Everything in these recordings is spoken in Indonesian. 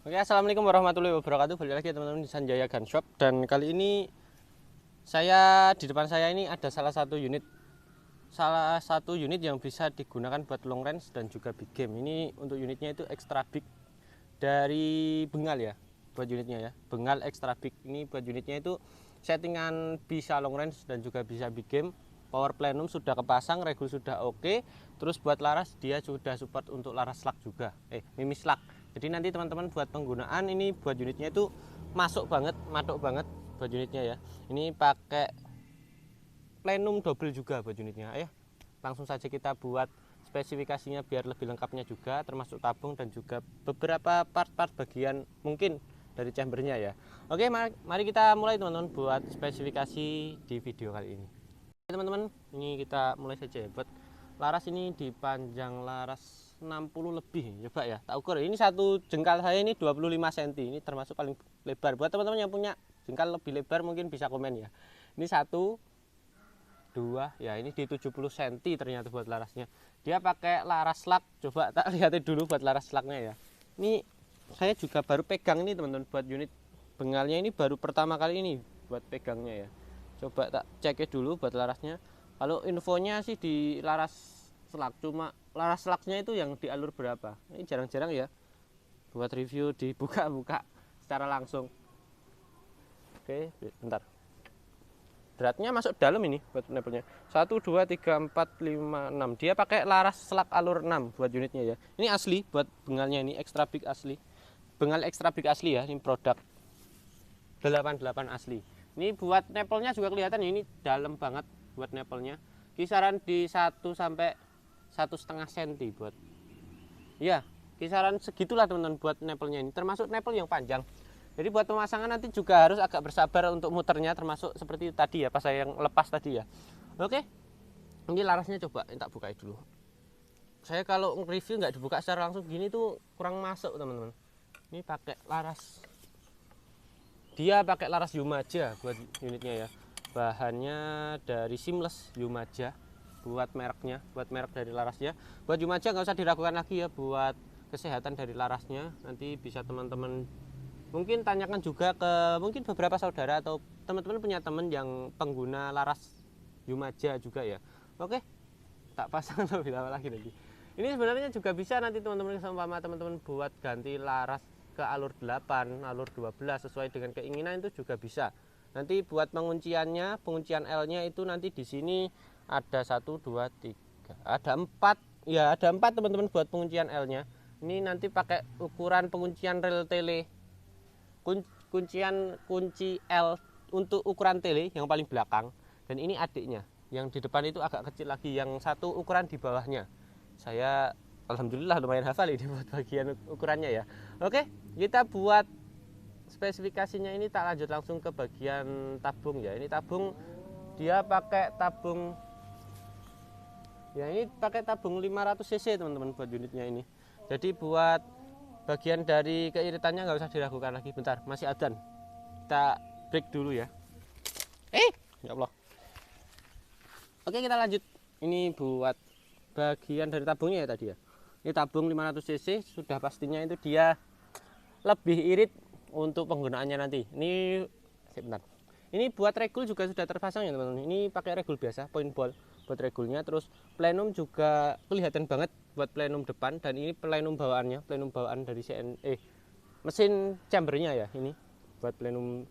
Oke, assalamualaikum warahmatullahi wabarakatuh. Balik lagi teman-teman di Sanjaya Gun Shop. Dan kali ini di depan saya ini ada salah satu unit yang bisa digunakan buat long range dan juga big game. Ini untuk unitnya itu extra big dari Bengal ya, buat unitnya ya. Bengal extra big ini buat unitnya itu settingan bisa long range dan juga bisa big game. Power plenum sudah kepasang, regul sudah oke. Terus buat laras dia sudah support untuk laras slug juga, mimi slug. Jadi nanti teman-teman buat penggunaan ini buat unitnya itu matuk banget buat unitnya ya. Ini pakai plenum double juga buat unitnya. Langsung saja kita buat spesifikasinya biar lebih lengkapnya juga, termasuk tabung dan juga beberapa part-part bagian mungkin dari chambernya ya. Oke, mari kita mulai teman-teman buat spesifikasi di video kali ini. Teman-teman, ini kita mulai saja ya. Buat laras ini dipanjang laras 60 lebih, coba ya tak ukur. Ini satu jengkal saya ini 25 cm, ini termasuk paling lebar. Buat teman-teman yang punya jengkal lebih lebar mungkin bisa komen ya. Ini 1 2 ya, ini di 70 cm ternyata buat larasnya. Dia pakai laras slug, coba tak lihatin dulu buat laras slugnya ya. Ini saya juga baru pegang ini teman-teman, buat unit bengalnya ini baru pertama kali ini buat pegangnya ya. Coba tak cek dulu buat larasnya. Kalau infonya sih di laras slug, cuma laras slugnya itu yang di alur berapa, ini jarang-jarang ya buat review dibuka-buka secara langsung. Oke, bentar, beratnya masuk dalam ini buat nempelnya 1 2 3 4 5 6. Dia pakai laras slug alur 6 buat unitnya ya. Ini asli buat bengalnya, ini extra big asli, bengal extra big asli ya. Ini produk 88 asli. Ini buat nempelnya juga kelihatan ya, ini dalam banget buat nempelnya, kisaran di 1 sampai 1,5 cm buat ya, kisaran segitulah teman-teman buat nempelnya ini, termasuk nempel yang panjang. Jadi buat pemasangan nanti juga harus agak bersabar untuk muternya, termasuk seperti tadi ya pas saya yang lepas tadi ya. Oke, ini larasnya coba tak buka dulu. Saya kalau review nggak dibuka secara langsung gini tuh kurang masuk teman-teman. Ini pakai laras, dia pakai laras Yumaja buat unitnya ya. Bahannya dari seamless Yumaja buat mereknya, buat merek dari larasnya. Buat Yumaja nggak usah diragukan lagi ya buat kesehatan dari larasnya. Nanti bisa teman-teman mungkin tanyakan juga ke mungkin beberapa saudara atau teman-teman punya teman yang pengguna laras Yumaja juga ya. Oke, tak pasang lebih lama lagi nanti. Ini sebenarnya juga bisa nanti teman-teman sama teman-teman buat ganti laras ke alur 8, alur 12 sesuai dengan keinginan, itu juga bisa. Nanti buat penguncian L-nya itu nanti di sini ada 1 2 3, ada 4 ya, ada 4 teman-teman buat penguncian L-nya. Ini nanti pakai ukuran penguncian rel tele, kunci L untuk ukuran tele yang paling belakang, dan ini adiknya yang di depan itu agak kecil lagi, yang satu ukuran di bawahnya. Saya alhamdulillah lumayan hafal ini buat bagian ukurannya ya. Oke, kita buat spesifikasinya ini tak lanjut langsung ke bagian tabung ya. Ini tabung dia pakai tabung ya, ini pakai tabung 500 cc teman-teman buat unitnya ini. Jadi buat bagian dari keiritannya nggak usah diragukan lagi. Bentar, masih adzan, kita break dulu ya. Ya Allah. Oke, kita lanjut. Ini buat bagian dari tabungnya ya tadi ya. Ini tabung 500 cc sudah pastinya itu dia lebih irit untuk penggunaannya nanti. Ini sebentar. Ini buat regul juga sudah terpasang ya teman-teman. Ini pakai regul biasa, point ball buat regulnya. Terus plenum juga kelihatan banget buat plenum depan, dan ini plenum bawaannya, plenum bawaan dari mesin chambernya ya. Ini buat plenum,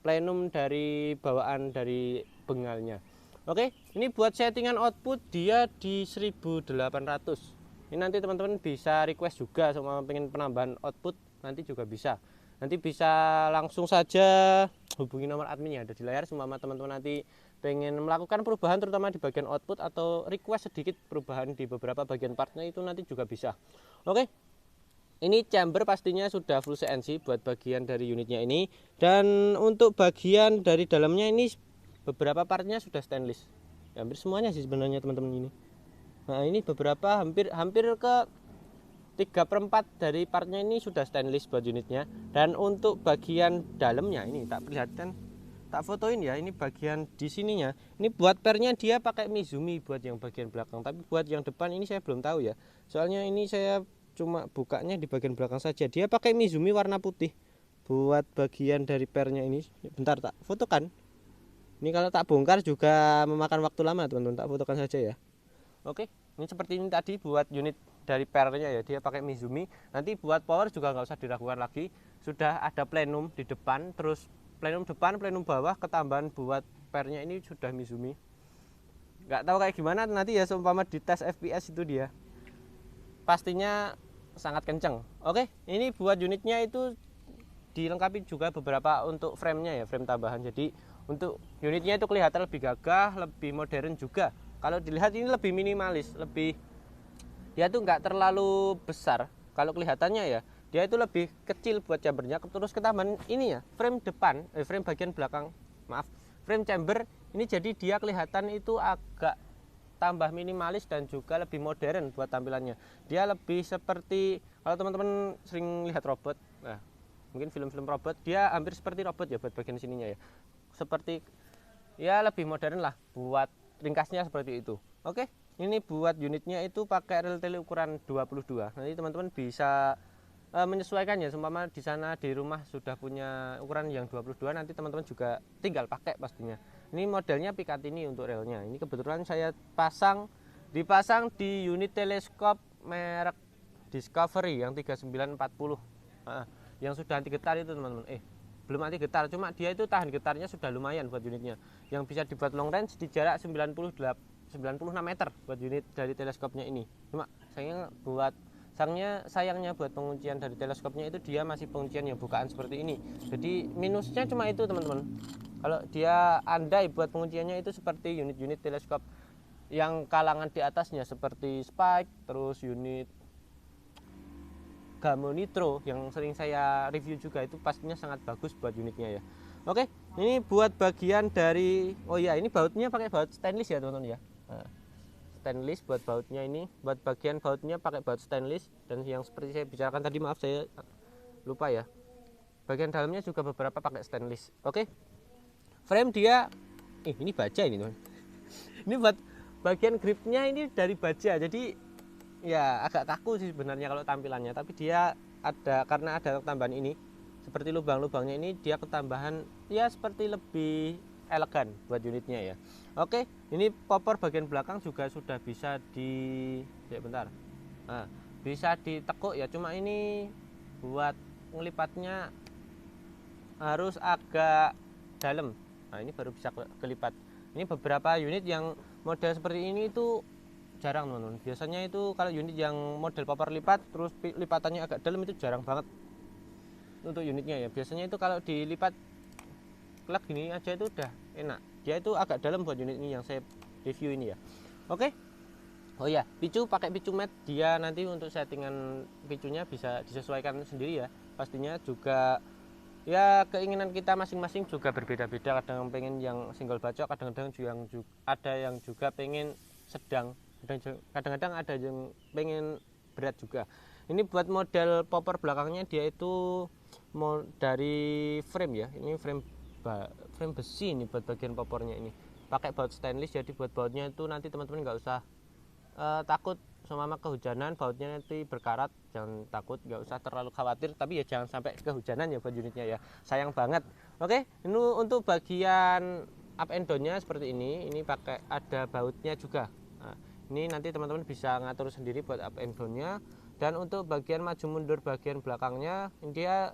plenum dari bawaan dari bengalnya. Oke, ini buat settingan output dia di 1800. Ini nanti teman-teman bisa request juga sama pengen penambahan output, nanti juga bisa. Nanti bisa langsung saja hubungi nomor admin yang ada di layar. Semua teman-teman nanti pengen melakukan perubahan terutama di bagian output atau request sedikit perubahan di beberapa bagian partnya, itu nanti juga bisa. Oke, ini chamber pastinya sudah full CNC buat bagian dari unitnya ini, dan untuk bagian dari dalamnya ini beberapa partnya sudah stainless ya, hampir semuanya sih sebenarnya teman-teman ini. Nah, ini beberapa hampir ke 3/4 dari partnya ini sudah stainless buat unitnya. Dan untuk bagian dalamnya ini tak perlihatkan, tak fotoin ya. Ini bagian di sininya, ini buat pernya dia pakai Mizumi buat yang bagian belakang, tapi buat yang depan ini saya belum tahu ya. Soalnya ini saya cuma bukanya di bagian belakang saja. Dia pakai Mizumi warna putih buat bagian dari pernya ini. Bentar tak fotokan. Ini kalau tak bongkar juga memakan waktu lama teman-teman, tak fotokan saja ya. Oke, ini seperti ini tadi buat unit dari pernya ya, dia pakai Mizumi. Nanti buat power juga nggak usah diragukan lagi, sudah ada plenum di depan, terus plenum depan, plenum bawah, ketambahan buat pernya ini sudah Mizumi. Nggak tahu kayak gimana nanti ya, seumpama di tes FPS itu dia pastinya sangat kenceng. Oke, ini buat unitnya itu dilengkapi juga beberapa untuk frame-nya ya, frame tambahan. Jadi untuk unitnya itu kelihatan lebih gagah, lebih modern juga. Kalau dilihat ini lebih minimalis, lebih dia tuh nggak terlalu besar. Kalau kelihatannya ya, dia itu lebih kecil buat chambernya. Terus ketambahan ini ya, frame depan, frame bagian belakang, maaf, frame chamber ini jadi dia kelihatan itu agak tambah minimalis dan juga lebih modern buat tampilannya. Dia lebih seperti kalau teman-teman sering lihat robot, nah, mungkin film-film robot, dia hampir seperti robot ya buat bagian sininya ya. Seperti ya lebih modern lah, buat ringkasnya seperti itu. Oke, ini buat unitnya itu pakai rel tele ukuran 22. Nanti teman-teman bisa menyesuaikan ya, seumpama di sana di rumah sudah punya ukuran yang 22, nanti teman-teman juga tinggal pakai pastinya. Ini modelnya Picatinny untuk relnya. Ini kebetulan saya dipasang di unit teleskop merek Discovery yang 3940. Yang sudah anti getar itu teman-teman. Belum anti getar, cuma dia itu tahan getarnya sudah lumayan buat unitnya. Yang bisa dibuat long range di jarak 96 meter buat unit dari teleskopnya ini. Cuma sayangnya buat penguncian dari teleskopnya itu dia masih penguncian yang bukaan seperti ini. Jadi minusnya cuma itu teman-teman. Kalau dia andai buat pengunciannya itu seperti unit-unit teleskop yang kalangan di atasnya seperti Spike, terus unit Gamo Nitro yang sering saya review juga, itu pastinya sangat bagus buat unitnya ya. Oke, ini buat bagian dari, oh ya ini bautnya pakai baut stainless ya teman-teman ya. Nah, stainless buat bautnya ini, buat bagian bautnya pakai baut stainless, dan yang seperti saya bicarakan tadi, maaf saya lupa ya, bagian dalamnya juga beberapa pakai stainless. Oke, frame dia ini baja ini teman. Ini buat bagian gripnya ini dari baja, jadi ya agak kaku sih sebenarnya kalau tampilannya, tapi dia ada, karena ada tambahan ini seperti lubang-lubangnya ini, dia ketambahan ya seperti lebih elegan buat unitnya ya. Oke, ini popor bagian belakang juga sudah bisa bisa ditekuk ya, cuma ini buat ngelipatnya harus agak dalam. Nah, ini baru bisa kelipat. Ini beberapa unit yang model seperti ini itu jarang teman-teman. Biasanya itu kalau unit yang model popor lipat terus lipatannya agak dalam itu jarang banget untuk unitnya ya. Biasanya itu kalau dilipat klak gini aja itu udah enak. Dia itu agak dalam buat unit ini yang saya review ini ya. Oke. Oh ya, picu pakai picu matte. Dia nanti untuk settingan picunya bisa disesuaikan sendiri ya. Pastinya juga ya keinginan kita masing-masing juga berbeda-beda. Kadang pengen yang single bacok, kadang-kadang ada yang juga pengen sedang, kadang-kadang ada yang pengen berat juga. Ini buat model popor belakangnya dia itu dari frame ya. Ini frame besi ini buat bagian popornya ini. Pakai baut stainless, jadi buat bautnya itu nanti teman-teman nggak usah takut semama kehujanan bautnya nanti berkarat, jangan takut, nggak usah terlalu khawatir, tapi ya jangan sampai kehujanan ya buat unitnya ya, sayang banget. Oke, ini untuk bagian up and down-nya seperti ini pakai ada bautnya juga. Nah, ini nanti teman-teman bisa ngatur sendiri buat up and down-nya. Dan untuk bagian maju mundur bagian belakangnya dia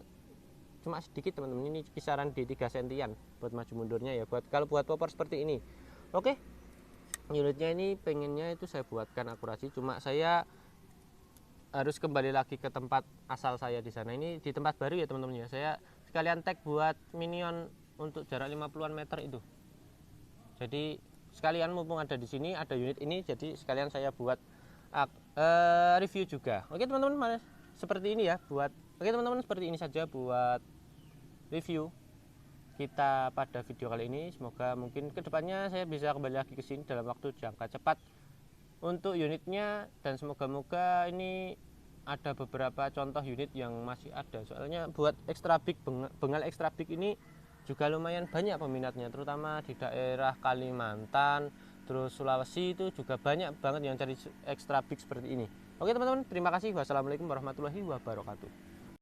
cuma sedikit teman-teman, ini kisaran di 3 sentian buat maju mundurnya ya, kalau buat popor seperti ini. Oke, unitnya ini pengennya itu saya buatkan akurasi, cuma saya harus kembali lagi ke tempat asal saya di sana. Ini di tempat baru ya teman-teman ya, saya sekalian tag buat minion untuk jarak 50-an meter itu. Jadi sekalian mumpung ada di sini, ada unit ini, jadi sekalian saya buat review juga. Oke teman-teman, seperti ini ya oke teman-teman, seperti ini saja buat review kita pada video kali ini. Semoga mungkin kedepannya saya bisa kembali lagi ke sini dalam waktu jangka cepat untuk unitnya, dan semoga-moga ini ada beberapa contoh unit yang masih ada. Soalnya buat extra big, bengal extra big ini juga lumayan banyak peminatnya, terutama di daerah Kalimantan, terus Sulawesi itu juga banyak banget yang cari extra big seperti ini. Oke teman-teman, terima kasih. Wassalamualaikum warahmatullahi wabarakatuh.